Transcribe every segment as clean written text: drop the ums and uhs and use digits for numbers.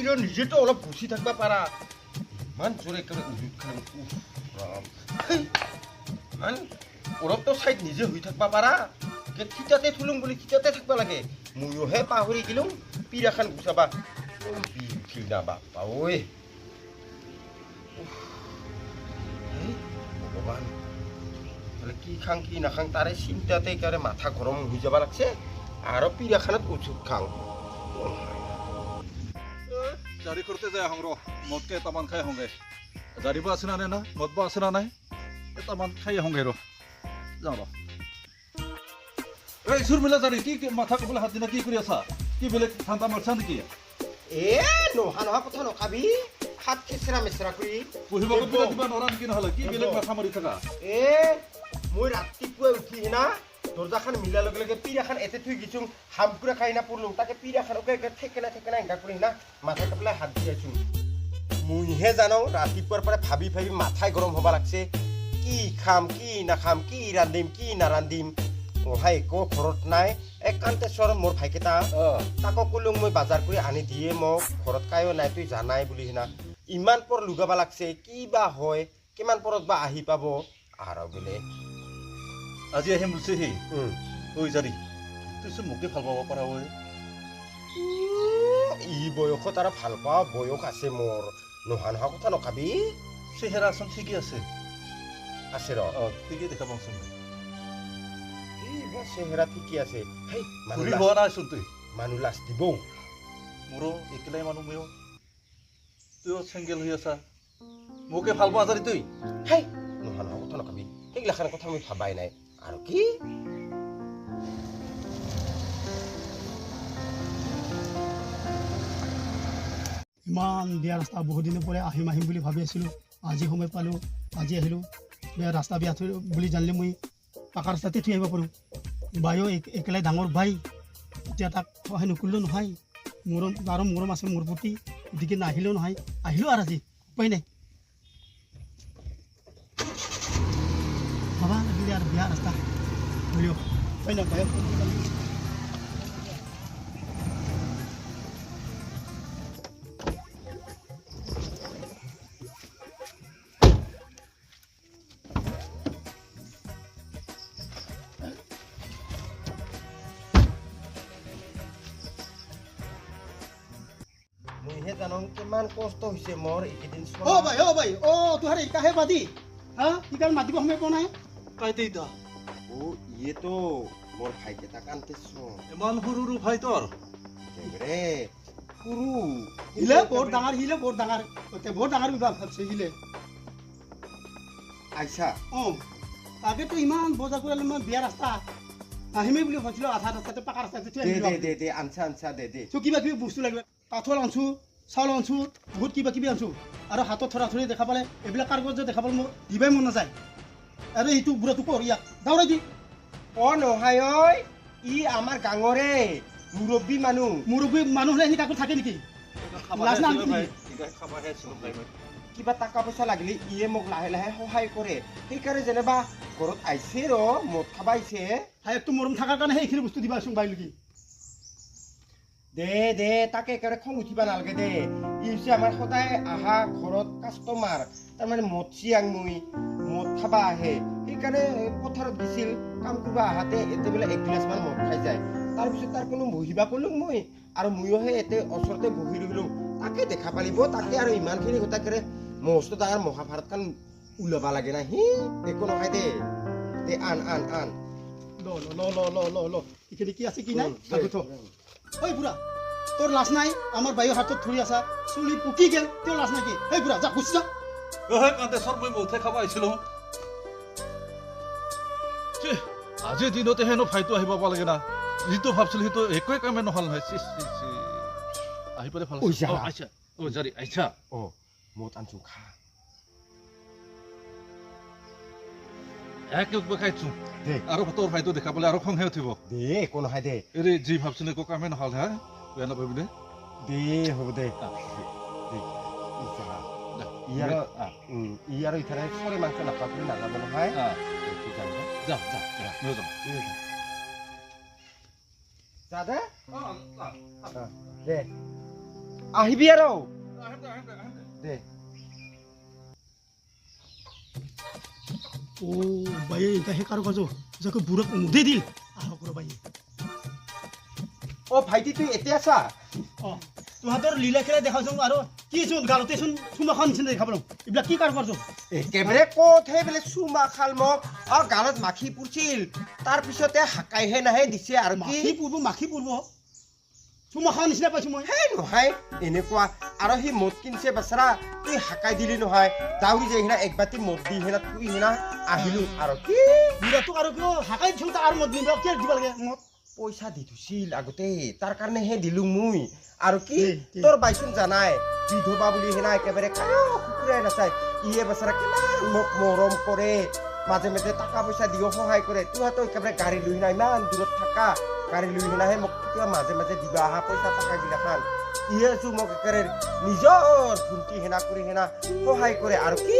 নিজেতো অলপ গুচি থাকবা পাৰা ইমান জোৰে একেবাৰে উজুত খাই ইমান অলপতো চাইড নিজে হৈ থাকবা পাৰা খিতাতে থুলুং বুলি খিতাতে থাকবা লাগে ময়োহে পাহৰি গেলুং পিৰাখান গুচাবা বিষ উঠিল না বাপা ঐ ভগৱান কি খাং কি নাখাং তাৰে চিন্তাতে একেবাৰে মাথা গৰম হৈ যাব লাগছে আৰু পিৰাখানত উচুত খাং জারি করতে যায় হং মদকে তামান খাই হংগে জারিব আছে না না মদব আছে না নাই তামান খাই হংগে যাও এই সুরমিলা জারি কি মাথা কবলে হাত দিনা কি কৰি আছা কি বেলেগ ঠাণ্ডা মাৰছা নেকি নহা নহা কথা নকাবি হাত খেচৰা মেচৰা কৰি পুহিব কবিলা দিবা নৰা নেকি নহলে কি বেলেগ মাথা মাৰি থাকা মই ৰাতিপুৱাই উঠি না দৰ্জাখন মিলাৰ লগে লগে পিৰাখান এতে থৈ গেছোং হামকুৰা খাই না পৰলো তাকে পিৰাখানকে ঠেকেনা এংকা কৰি না মাথা কাপলাই হাত দি আছো মইহে জানো ৰাতিপুৱাৰ পৰা ভাবি ভাবি মাথাই গৰম হ'ব লাগছে কি খাম কি নাখাম কি ৰান্ধিম কি নাৰান্ধিম অহাই একো ঘৰত নাই একান্তেশ্বৰ মোৰ ভাইকেইটা তাকো কলুং মই বাজাৰ কৰি আনি দিয়ে মোক ঘৰত কায়ো নাই তুই জানাই বুলি না ইমান পৰ লুগাবা লাগছে কি বা হয় কিমান পৰত বা আহি পাব আৰু বোলে আজি আহিম বুলিছে সি ঐ জাৰি তুই চোন মোকে ভাল পাব পাৰা ঐ ই বয়সত আৰু ভাল পোৱা বয়স আছে মোৰ নহা নহা কথা নকাবি চেহেৰাচোন ঠিকেই আছে আছে ৰ ঠিকেই দেখা পাওঁচোন চেহেৰা ঠিকেই আছে ঘূৰি হোৱা নাইচোন তুই মানুহ লাজ দিব মোৰো একেলাই মানুহ ময়ো তুইও চেংগেল হৈ আছা মোকে ভাল পোৱা জাৰি তুই নহা নহা কথা নকাবি সেইগিলাখান কথা মই ভাবাই নাই আৰু কি ইমান বেয়া ৰাস্তা বহুত দিনৰ পৰা আহিম বুলি ভাবি আছিলোঁ আজি সময় পালোঁ আজি আহিলোঁ বেয়া ৰাস্তা বেয়া বুলি জানিলে মই পাকা ৰাস্তাতে থৈ আহিব পাৰোঁ বাইও একেলাই ডাঙৰ ভাই এতিয়া তাক সহায় নকৰিলেও নহয় মৰম আৰু মৰম আছে মোৰ প্ৰতি গতিকে নাহিলেও নহয় আহিলোঁ আৰু আজি উপায় নাই ভাবা লাগিলে আৰু বেয়া ৰাস্তা হ'লেও উপায় নাই বায়ক মইহে জানো কিমান কষ্ট হৈছে মোৰ এইকেইদিন ভাই তোহাৰ ইকাহে বাদি হা ইকাৰ মাতিব সময় পোৱা নাই কাইতে ইতা ইয়েতো মোৰ ভাইকেইটা কান্তেছ ইমান সৰু ভাই তোৰ একেবাৰে সৰু হিলে বৰ ডাঙৰ বৰ ডাঙৰ বিভাগ ভাবছে হিলে আইছা আগেতো ইমান বজাৰ কৰি ইমান বেয়া ৰাস্তা আহিমেই বুলি ভাবিছিলোঁ আধা ৰাস্তাতে পাকা ৰাস্তাতে দে আনছা দে কিবা কিবি বস্তু লাগিব কাঠল আনছোঁ চাউল আনছোঁ বহুত কিবা কিবি আনছোঁ আৰু হাতত থৰা থৰি দেখা পালে এইবিলাক কাগজ দেখা পালে মোৰ দিবাই মন নাযায় আৰু এইটো বুঢ়াটো কৰ ইয়াক দাউৰাই দি নহয় ঐ ই আমাৰ গাঁৱৰে মুৰব্বী মানুহ হ'লে এনে কাকো থাকে নেকি লাজ নাই কিবা টকা পইচা লাগিলে ইয়ে মোক লাহে লাহে সহায় কৰে সেইকাৰণে যেনিবা ঘৰত আহিছে ৰ মদ খাব আহিছে ভায়েকটো মৰম থকাৰ কাৰণে সেইখিনি বস্তু দিবাচোন বাইলো কি দে তাকে একেবাৰে খং উঠিবা নালাগে দে ই হৈছে আমাৰ সদায় আহা ঘৰত কাষ্টমাৰ তাৰমানে মদ চিয়াং মদ খাবা আহে সেইকাৰণে পথাৰত গৈছিল কাম কৰিব আহাতে এতে বোলে 1 গিলাচমান মদ খাই যায় তাৰপিছত তাৰ কোনো বহিবা ক'লোঁ মই আৰু ময়োহে এতে ওচৰতে বহি ৰহিলোঁ তাকে দেখা পালিব তাকে আৰু ইমানখিনি গোটাকেৰে মস্ত ডাঙৰ মহাভাৰতখন ওলাবা লাগে না সি একো নহয় দে আন ল এইখিনি কি আছে কি নাই ঐ বুঢ়া তোৰ লাজ নাই আমাৰ বাইৰ হাতত ধৰি আছা চুলি পকি গেল তোৰ লাজ নাই কি ঐ বুঢ়া যা গুচি যা কান্তেশ্বৰ মই মৌথে খাব আহিছিলোঁ আজিৰ দিনতে হেনো ভাইটো আহিব পাব লাগে না যিটো ভাবছিলোঁ সেইটো একোৱে কামে নহ'ল নহয় আহি পেলাই ভাল আইছা জাৰি আইছা মদ আনছো খা এক খাইছো আৰু তোৰ ভাইটো দেখা পালে আৰু খংহে উঠিব দে একো নহয় দে এৰে যি ভাবছিলো একো কামে নহ'ল হা বেয়া নাপাবি দে হ'ব দে ই আৰু ইথাৰে চৰে মাংস নাখাবলৈ নাজানো নহয় যা দে আহিবি আৰু দে ও বাইয়ে এটা হে কারো কাজো যাকে বুড়া মুদে দিল আহ করো বাইয়ে অ ভাইটি তুই এতিয়া আছা অ তোহাতৰ লীলা খেলা দেখাচোন আৰু কি চোন গালতে চোন চুমাখন নিচিনা দেখা পালো এইবিলাক কি কাৰ কৰছো একেবাৰে ক'ত হে বোলে চুমা খাল মোক গালত মাখি পুৰছিল তাৰপিছতে হাকাইহে নাহে দিছে আৰু কি মাখি পূৰ্ব চুমাখন নিচিনা পাইছো মই হে নহয় এনেকুৱা আৰু সি মদ কিনছে বেচৰা তুই হাকাই দিলি নহয় দাউৰি যাই হিনা এক বাতি মদ দি হিনা তুই হিনা আহিলো আৰু কি বুঢ়াটোক আৰু কিয় হাকাই দিছো আৰু মদ নিব কিয় দিব লাগে মদ পইচা দি থৈছিল আগতে তাৰ কাৰণেহে দিলো মই আৰু কি তোৰ বাইচোন জানাই বিধৱা বুলি হেনা একেবাৰে কুকুৰাই নাচাই ইয়ে বেচৰা কিমান মোক মৰম কৰে মাজে মাজে টকা পইচা দিও সহায় কৰে তোহাতো একেবাৰে গাড়ী লৈ না ইমান দূৰত থাকা গাড়ী লৈ নাহে মোক কিবা মাজে মাজে দিবা অহা পইচা টকা গিলাখান ইয়েছো মোক একেবাৰে নিজৰ ভণ্টি হেনা কৰি হেনা সহায় কৰে আৰু কি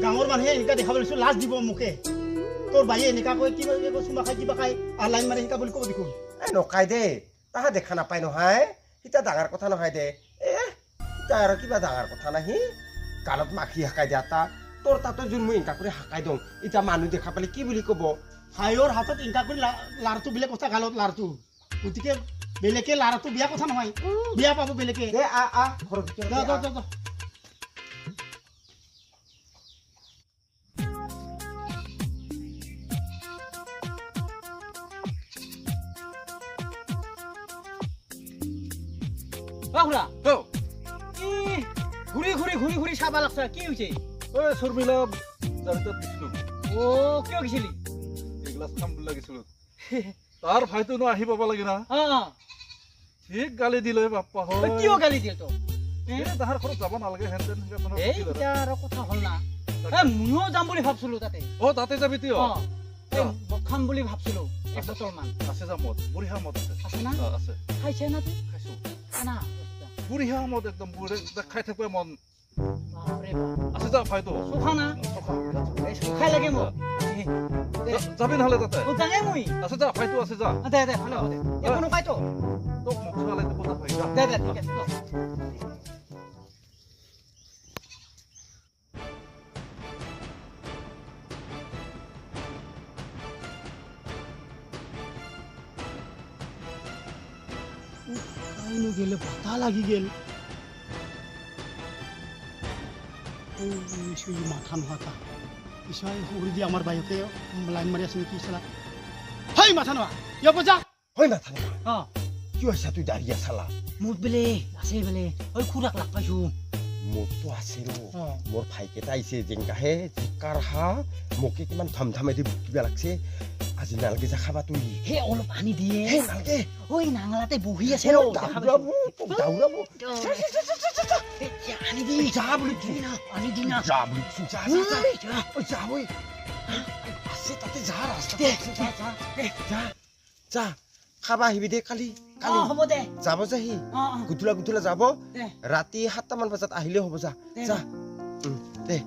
গাঁৱৰ মানুহে এনেকা দেখা পাইছো লাজ দিব মোকে তোৰ বাইয়ে এনেকা কৈ কিবা চুমা খাই কিবা খাই আৰু লাইন মাৰি শিকা বুলি ক'ব দেখোন নকাই দে তাহা দেখা নাপায় নহয় সিতা ডাঙৰ কথা নহয় দে সিতা আৰু কিবা ডাঙৰ কথা নাহি গালত মাখি হাকাই দিয়া তা তোৰ তাতো যোন মই ইনকা কৰি হাকাই দিওঁ এতিয়া মানুহ দেখা পালে কি বুলি ক'ব হাইৰ হাতত ইনকা কৰি লাৰটো বেলেগ কথা গালত লাৰটো গতিকে বেলেগে লাৰটো বিয়া কথা নহয় বিয়া পাব বেলেগে দে ঘৰৰ ভিতৰত বাহুৰা ও ঘূৰি ঘূৰি ঘূৰি ঘূৰি চাবা লাগছে কি হৈছে ওই শর্মিলা জারিতে দিছিল ও কিয় গেছিলি এগলাস খাম লাগিছিল তার ভাইতো ন আহি পাব লাগে না ঠিক গালি দিলে বাপ্পা হয় কিয় গালি দিল তো তাহার ঘৰত যাব নালাগে হেনতেন এই এতিয়া আৰু কথা হ'ল না ময়ো যাম বুলি ভাবছিলো তাতে ও তাতে যাবি তুই খাম বুলি ভাবছিলো এক বটল মান আছে যা মদ বুঢ়িয়া মদ আছে আছে না আছে খাইছে না তুই খাইছো না বুঢ়িয়া মদ একদম বুঢ়ে খাই থাকবে মন বাপৰে বাপ আছে যা ভাইতো সুখা না এই সুখাই লাগে মোক যাবি নহলে তাতে জানে মই আছে যা ভাইতো আছে যা দে দে ভালে হ'ব দে একো নকাই তো তোক মুখ চলালে দিব যা ভাই যা দে দে ঠিক আছে গেলে পাতা লাগি গেল মাথা নোহাতা পিছাই সৰি দি আমাৰ বাইকে লাইন মাৰি আছে কি চালা হেই মাথা নোহা ইয়া বজা হয় মাথা নহয় কি হৈছে তুই দাঁড়িয়ে চালা মুঠ বেলে আছে বেলে ঐ খুৰাক লাগ পাইছো মোৰতো আছে মোৰ ভাইকেইটা আহিছে যেংকাহে জিকাৰ হা মোকে কিমান ধমধমে দি কিবা লাগছে আজি নালগে যা খাবা তুই হে অলপ আনি দিয়ে হে নালগে ঐ নাঙলাতে বহি আছে দাউৰাব আনি দি যা বুলি দি না আনি দি না যা বুলি যা যা ঐ আছে তাতে যা ৰাস্তাতে যা খাবা আহিবি দে কালি হ'ব দে যাব যাহি গুধূলা যাব ৰাতি 7টামান বজাত আহিলে হ'ব যা দে